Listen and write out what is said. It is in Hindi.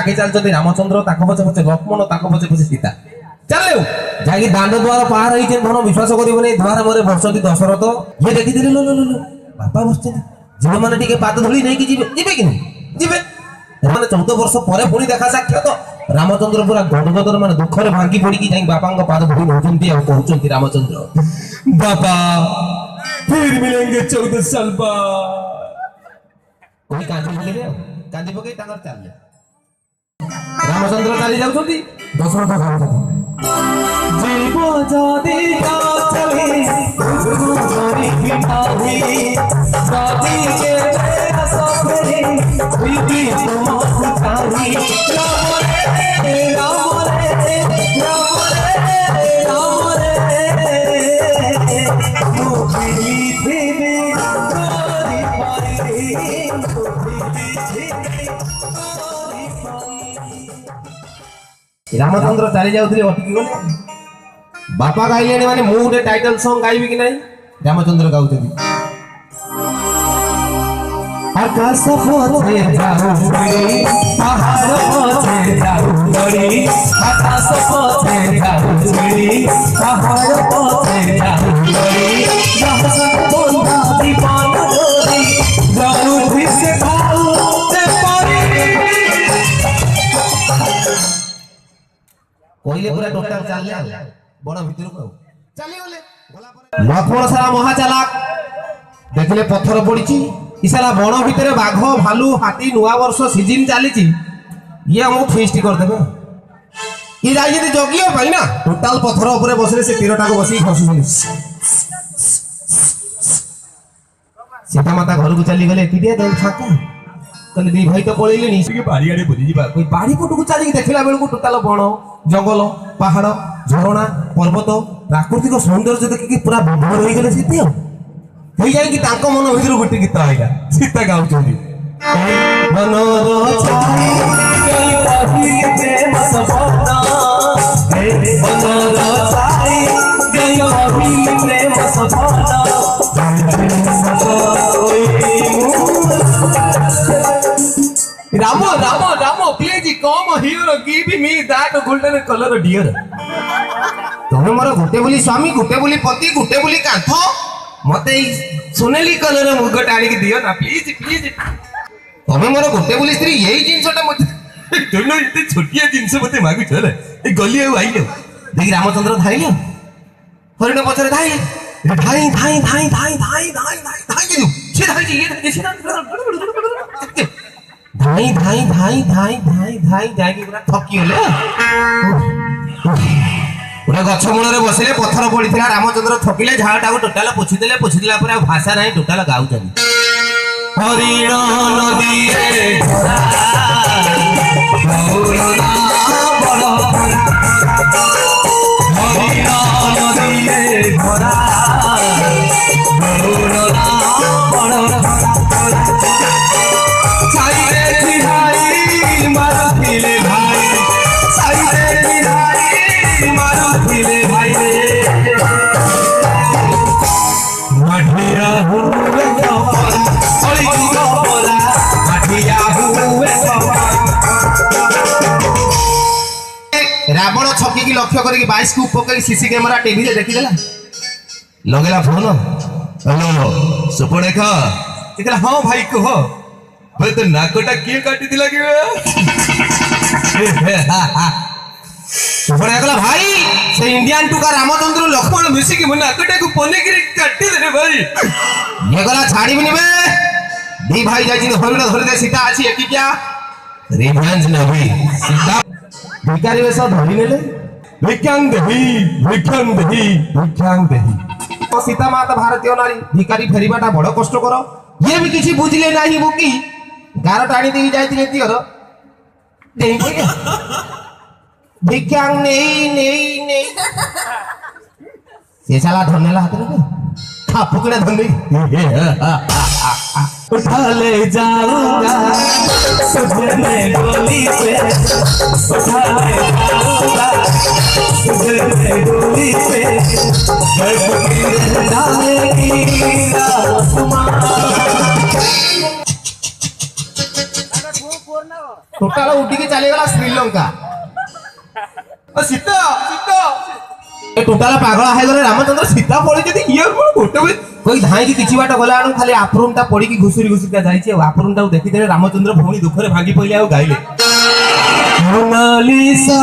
आगे चलते रामचंद्र ताको पछे पछे लक्ष्मण ताको पछे पछे सीता चलले जाई दांड द्वार पार होई धन विश्वास करिबने द्वार मोरे बसती दशरथ ये देखि दिले लो लो लो बापा बसते जीव माने टिके पाद धोली नै कि जीवे जीवे कि जीवे माने 14 वर्ष परे पुणी देखा साक्षात रामचंद्र पूरा गदगदर माने दुखरे भांगी पड़ी कि जाई बापा को पाद धोली होचंती आ कहउचंती रामचंद्र बाबा फिर मिलेंगे 14 साल बाद कोई कांदी पके तांगर चलले रामचंद्र चली जाउछंती दशरथ गाउछंती जीव जदि चले गुरुरी पिताही सदी के सफरे प्रीति तुम चाही राम रे राम रे राम रे राम रे मुखी देवे गोरी पारी रामचंद्र चली जाउथले अटकी गले बापा गाइले माने मु गोटे टाइटल सॉन्ग गाइबी कि नहीं रामचंद्र गाउथली आकाश पछे जाउरी पहाड़ पछे जाउरी आकाश पछे जाउरी पहाड़ पछे जाउरी जहां बंदा दीवान जोरी जाउरी से खाऊ ते पारी कोइले पूरा टोटल चलले बड़ भितर को चली गले लक्ष्मण सारा महा चालाक देखले पत्थर पड़ीची इसाला बण भितर बाघ भालू हाथी नुआ वर्ष सीजन चली ये हम फेस्ट कर देबे ये जाई जदी जगियो भाई ना टोटल पत्थर ऊपर बसले से तीरटा को बसी खसुनी सीता माता घर को चली गले किदिया दल फाका कहले दी भाई तो पळेले नी से बाड़ी आड़े बुझी जीवा कोई बाड़ी को टुकु चली देखला बेल को टोटल बण जंगल पहाड़ झरणा पर्वत प्राकृतिक सौंदर्य देखि पूरा भंवर होई गेले सीते हो जाए कि ताको मन भीतर गोटे गीत आइला सीता गाउछंती मनोरो छाई गई पाही प्रेम सपना हे मनोरो छाई गई पाही प्रेम सपना रामो रामो रामो please come here give me that golden colour dear तमे मोर गोटे बोली स्वामी गोटे बोली पति गोटे बोली कांथ मते सोनेली कलर मुग टाणी की दियो ना प्लीज प्लीज तमे मोर गोटे बोली स्त्री यही जिंसटा मते दोनो इते छोटिया जिंस मते मागु छले ए गली आइले देख रामचंद्र धाइले हरिण पछरे धाइले धाई धाई धाई धाई धाई धाई धाई के छे धाई ये छे धाई धाई धाई धाई धाई धाई जाके पूरा थकी होले पूरा गछ मूल बसिले पत्थर पड़ीला रामचंद्र थकिले झाड़टा को टोटाल पोछिदेले पूरा भाषा नहीं टोटाल गाउछन हरिण नदी रे घोड़ा गौरना बड़ हरिण नदी रे घोड़ा गौरना बड़ साइरे बिहाई मारुतिले भाई साइरे बिहाई मारुतिले भाई मठिया हुए सवार ओली गोला मठिया हुए सवार रावण छकी की लक्ष्य करके 22 को पकड़ी सीसी कैमरा टीवी रे देखि देला लगेला फोन हेलो सुपर देखा कहला हां भाई को हो भाई तो नाकोटा के काटी दिला के सुपर कहला भाई से इंडियन टुका रामचंद्र लक्ष्मण मिसी के मना नाकोटा को पने के काटी दे रे भाई ये गला छाड़ी बनी बे दी भाई जाजी हरिण धर दे सीता आछि एकी क्या रिवेंज नबी सीता भिखारी वेश धरी नेले भिक्षांग देही सीता माता भारतीय नारी भिखारी फेरीबाटा बड़ कष्ट कर ये भी किसी बुझले नाही बुकी गार टाणी दे जाइतिले तियर देही भिक्षांग नहीं से साला धनेला हाथ रे खा फुकड़ा धने उठा ले जाऊंगा तुझे मैं गोली पे उठा ले जाऊंगा तुझे मैं गोली पे जाएगी टोटाल उठी के चले ହେଇଗଲା ଶ୍ରୀଲଙ୍କା। ସୀତା ସୀତା ଏ ଟୋଟାଲ ପାଗଳ ହେଇଗଲେ ରାମଚନ୍ଦ୍ର ସୀତା ପଳେଇଛନ୍ତି। ଇଏ ଗୋଟେ କହି ଧାଇଁକି କିଛି ବାଟ ଗଲା ବେଳକୁ ଖାଲି ଆପ୍ରୁନ୍ ଟା ପଡିକି ଘୁଷୁରି ଘୁଷୁରିକା ଯାଇଛି। ଆଉ ଆପ୍ରୁନ୍ ଟାକୁ ଦେଖିଦେଲେ ରାମଚନ୍ଦ୍ର ଭଉଣୀ ଦୁଃଖରେ ଭାଙ୍ଗି ପଇଲେ ଆଉ ଗାଇଲେ ମୋନାଲିସା।